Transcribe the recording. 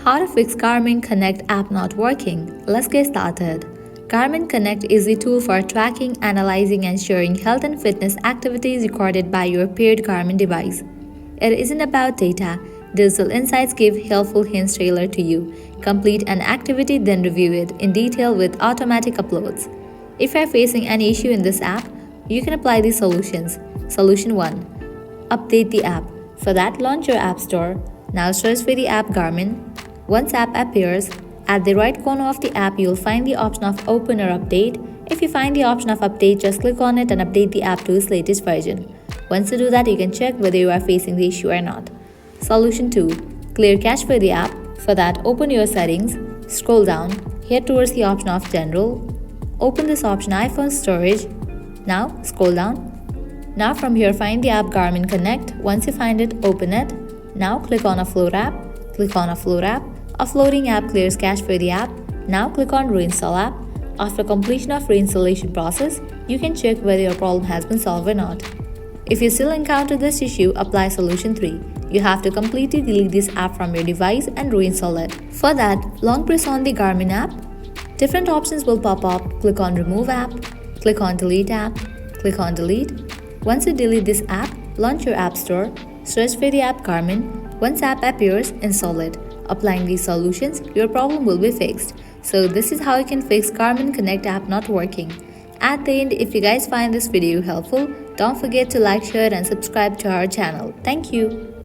How to fix Garmin Connect app not working? Let's get started. Garmin Connect is a tool for tracking, analyzing, and sharing health and fitness activities recorded by your paired Garmin device. It isn't about data. Digital insights give helpful hints tailored to you. Complete an activity, then review it in detail with automatic uploads. If you are facing any issue in this app, you can apply these solutions. Solution 1. Update the app. For that, launch your App Store. Now search for the app Garmin. Once app appears, at the right corner of the app, you'll find the option of Open or Update. If you find the option of Update, just click on it and update the app to its latest version. Once you do that, you can check whether you are facing the issue or not. Solution 2. Clear cache for the app. For that, open your settings, scroll down, head towards the option of General. Open this option iPhone Storage. Now, scroll down. Now from here, find the app Garmin Connect. Once you find it, open it. Now click on Offload app. Click on Offload app. Offloading app clears cache for the app. Now click on Reinstall app. After completion of reinstallation process, you can check whether your problem has been solved or not. If you still encounter this issue, apply solution 3. You have to completely delete this app from your device and reinstall it. For that, long press on the Garmin app. Different options will pop up. Click on Remove app. Click on Delete app. Click on Delete. Once you delete this app, launch your App Store. Search for the app Garmin. Once app appears, install it. Applying these solutions, your problem will be fixed. So this is how you can fix Garmin Connect app not working. At the end, if you guys find this video helpful, don't forget to like, share and subscribe to our channel. Thank you.